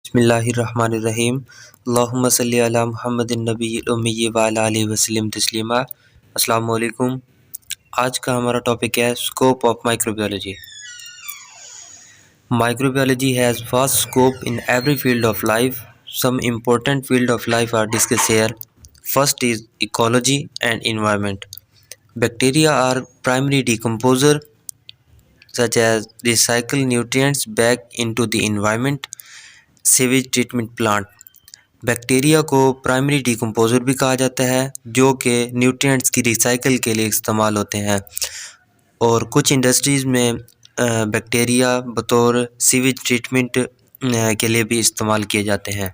बिस्मिल्लाहिर्रहमानिर्रहीम। अल्लाहुम्मा सल्ली अला मुहम्मदिन नबिय्यिल उम्मी व अला आलिहि वसल्लम तस्लीमा। अस्सलामु अलैकुम। आज का हमारा टॉपिक है scope of microbiology. Microbiology has vast scope in every field of life. Some important field of life are discussed here. First is ecology and environment. Bacteria are primary decomposer such as recycle nutrients back into the environment. Sewage treatment plant. Bacteria को primary decomposer भी कहा जाता है जो कि nutrients की recycle के लिए इस्तेमाल होते हैं और कुछ इंडस्ट्रीज़ में बैक्टीरिया बतौर सीवेज ट्रीटमेंट के लिए भी इस्तेमाल किए जाते हैं।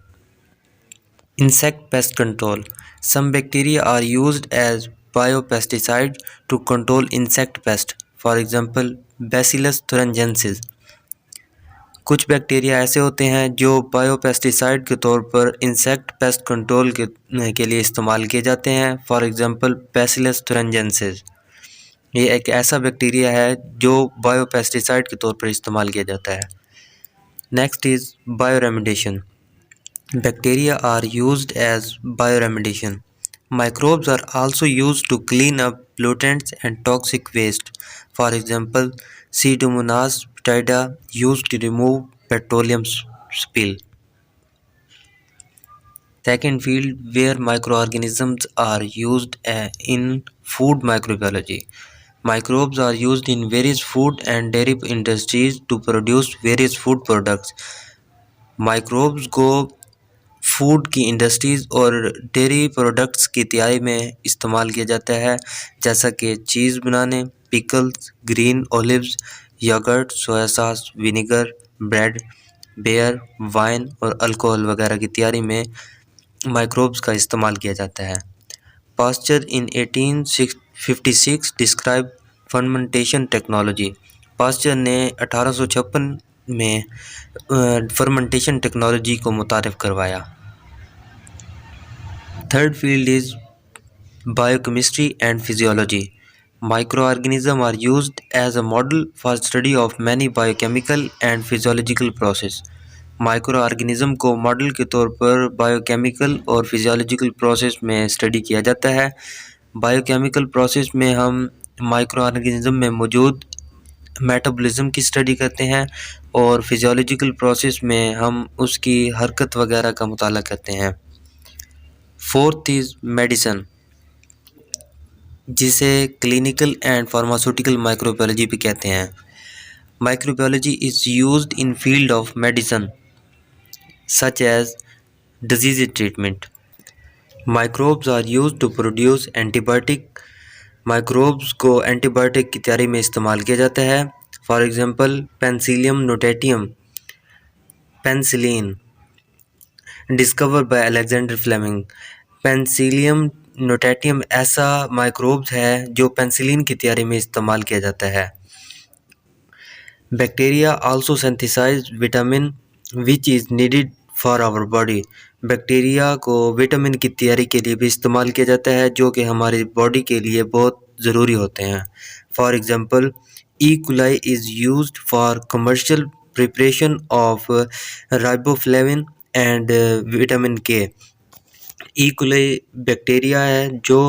Insect pest control. Some bacteria are used as biopesticide to control insect pest, for example Bacillus thuringiensis। कुछ बैक्टीरिया ऐसे होते हैं जो बायोपेस्टिसाइड के तौर पर इंसेक्ट पेस्ट कंट्रोल के लिए इस्तेमाल किए जाते हैं, फॉर एग्जांपल बैसिलस thuringiensis। ये एक ऐसा बैक्टीरिया है जो बायोपेस्टिसाइड के तौर पर इस्तेमाल किया जाता है। Next is bioremediation. Bacteria are used as bioremediation. Microbes are also used to clean up pollutants and toxic waste. For example, Pseudomonas bacteria used to remove petroleum spill. Second field where microorganisms are used in food microbiology. Microbes are used in various food and dairy industries to produce various food products. Microbes को food की industries और dairy products की तैयारी में इस्तेमाल किया जाता है, जैसा कि चीज़ बनाने, pickles, green olives, yogurt, soya sauce, vinegar, bread, beer, wine और अल्कोहल वगैरह की तैयारी में माइक्रोब्स का इस्तेमाल किया जाता है। पास्चर इन 1856 डिस्क्राइब फर्मेंटेशन टेक्नोलॉजी। पास्चर ने 1856 में फर्मेंटेशन टेक्नोलॉजी को मुतारिफ करवाया। Third field is biochemistry and physiology. Microorganisms are used as a model for study of many biochemical and physiological process. Microorganism को मॉडल के तौर पर बायोकेमिकल और फिजियोलॉजिकल प्रोसेस में स्टडी किया जाता है। बायोकेमिकल प्रोसेस में हम माइक्रोऑर्गेनिज्म में मौजूद मेटाबॉलिज्म की स्टडी करते हैं और फिजियोलॉजिकल प्रोसेस में हम उसकी हरकत वगैरह का मुताला करते हैं। फोर्थ इज़ मेडिसिन, जिसे क्लिनिकल एंड फार्मास्यूटिकल माइक्रोबायोलॉजी भी कहते हैं। Microbiology is used in field of medicine such as disease treatment. Microbes are used to produce antibiotic. Microbes को एंटीबायोटिक की तैयारी में इस्तेमाल किया जाता है, for example penicillium notatum, penicillin, discover by Alexander Fleming. Penicillium notatum ऐसा माइक्रोब्स है जो पेनिसिलिन की तैयारी में इस्तेमाल किया जाता है। Bacteria also synthesise vitamin which is needed for our body. Bacteria को विटामिन की तैयारी के लिए भी इस्तेमाल किया जाता है जो कि हमारी बॉडी के लिए बहुत ज़रूरी होते हैं। For example E coli is used for commercial preparation of riboflavin and vitamin K. E coli bacteria है जो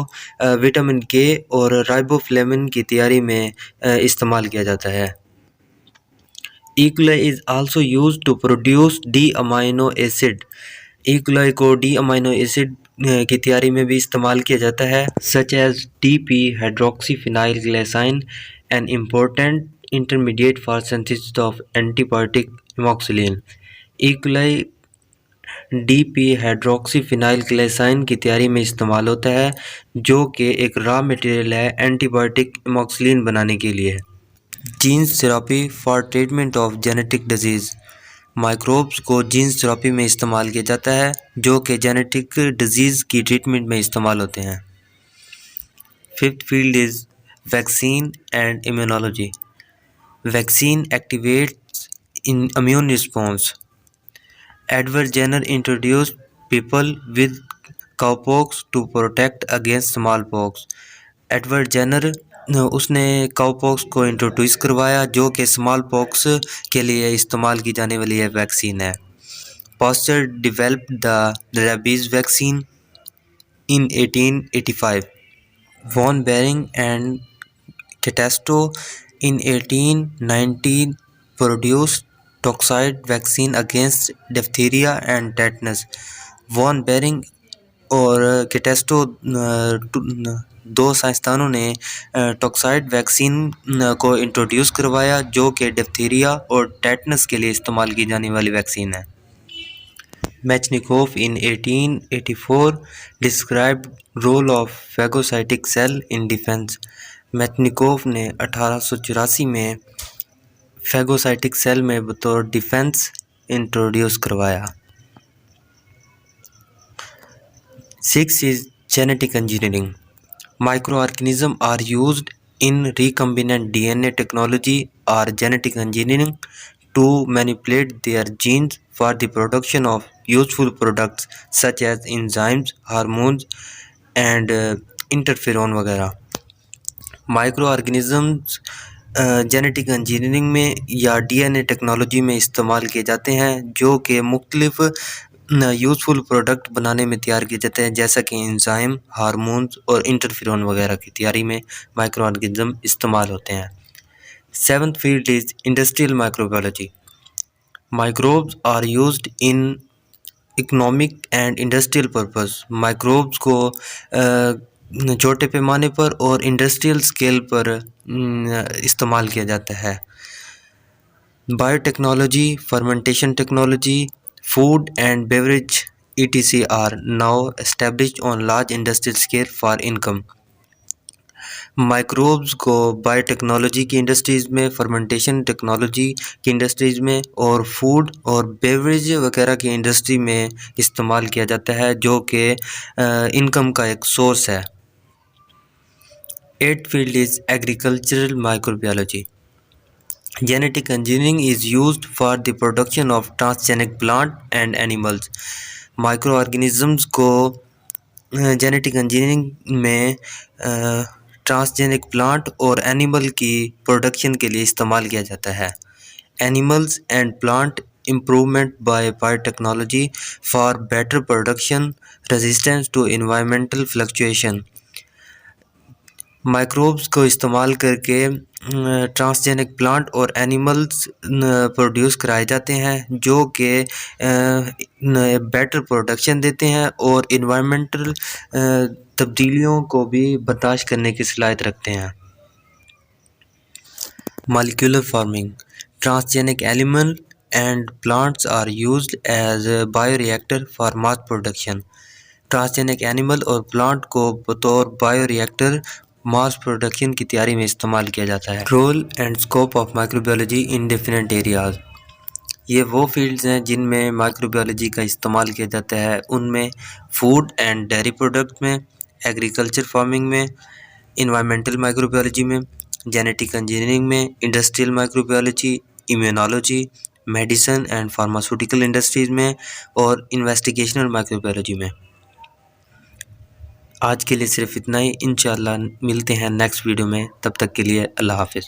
विटामिन के और राइबोफ्लेविन की तैयारी में इस्तेमाल किया जाता है। E coli is also used to produce D amino acid. E coli को डी अमाइनो एसिड की तैयारी में भी इस्तेमाल किया जाता है, such as TP hydroxyphenyl glycine, an important intermediate for synthesis of antibiotic amoxicillin. E coli DP hydroxyphenyl glycine की तैयारी में इस्तेमाल होता है जो कि एक रॉ मटेरियल है एंटीबायोटिक एमोक्सिलिन बनाने के लिए। Genes therapy for treatment of genetic disease. Microbes को जीन्स थेरेपी में इस्तेमाल किया जाता है जो कि जेनेटिक डिजीज़ की ट्रीटमेंट में इस्तेमाल होते हैं। Fifth field is vaccine and immunology. Vaccine activates in immune response. Edward Jenner introduced people with cowpox to protect against small pox. Edward Jenner उसने काउपॉक्स को इंट्रोड्यूस करवाया जो कि स्मॉल पॉक्स के लिए इस्तेमाल की जाने वाली है वैक्सीन है। Pasteur developed the rabies vaccine in 1885. Von Behring and Catasto in 1819 produced toxoid vaccine against diphtheria and tetanus. Von Behring और कैटेस्टो दो साइंसदानों ने टॉक्साइड वैक्सीन को इंट्रोड्यूस करवाया जो कि डिप्थीरिया और टेटनस के लिए इस्तेमाल की जाने वाली वैक्सीन है। Mechnikov in 1884 described role of phagocytic cell in defense. Mechnikov ने 1884 में फैगोसाइटिक सेल में बतौर डिफेंस इंट्रोड्यूस करवाया। 6 is genetic engineering. Microorganisms are used in recombinant DNA technology or genetic engineering to manipulate their genes for the production of useful products such as enzymes, hormones and interferon वगैरह। Micro organisms genetic engineering में या DNA technology में इस्तेमाल किए जाते हैं जो कि मुख्तलिफ यूज़फुल प्रोडक्ट बनाने में तैयार किए जाते हैं जैसा कि एंजाइम, हार्मोन्स और इंटरफेरॉन वगैरह की तैयारी में माइक्रो ऑर्गेनिज्म इस्तेमाल होते हैं। 7th field is industrial microbiology. Microbes are used in economic and industrial purpose. Microbes को छोटे पैमाने पर और इंडस्ट्रियल स्केल पर इस्तेमाल किया जाता है। Biotechnology, fermentation technology, food and beverage etc are now established on large industrial scale for income. Microbes को बायोटेक्नोलॉजी की इंडस्ट्रीज़ में, फर्मेंटेशन टेक्नोलॉजी की इंडस्ट्रीज़ में और फूड और बेवरेज वगैरह की इंडस्ट्री में इस्तेमाल किया जाता है जो कि इनकम का एक सोर्स है। 8th field is agricultural microbiology. Genetic engineering is used for the production of transgenic plant and animals. Microorganisms को जेनेटिक इंजीनियरिंग में ट्रांसजेनिक प्लांट और एनिमल की प्रोडक्शन के लिए इस्तेमाल किया जाता है। Animals and plant improvement by biotechnology for better production, resistance to environmental fluctuation. Microbes को इस्तेमाल करके ट्रांसजेनिक प्लांट और एनिमल्स प्रोड्यूस कराए जाते हैं जो कि बेटर प्रोडक्शन देते हैं और इन्वायरमेंटल तब्दीलियों को भी बर्दाश्त करने की सलाहियत रखते हैं। Molecular farming. Transgenic animal and plants are used as bioreactor for mass production. Transgenic animal और प्लांट को बतौर बायोरिएक्टर मास प्रोडक्शन की तैयारी में इस्तेमाल किया जाता है। Role and scope of microbiology in different areas. ये वो फील्ड्स हैं जिनमें माइक्रोबायोलॉजी का इस्तेमाल किया जाता है। उनमें फूड एंड डेयरी प्रोडक्ट में, एग्रीकल्चर फार्मिंग में, इन्वायरमेंटल माइक्रोबायोलॉजी में, जेनेटिक इंजीनियरिंग में, industrial microbiology, immunology, medicine and pharmaceutical industries में और इन्वेस्टिगेशनल माइक्रोबायोलॉजी में। आज के लिए सिर्फ इतना ही। इंशाअल्लाह मिलते हैं नेक्स्ट वीडियो में। तब तक के लिए अल्लाह हाफ़िज़।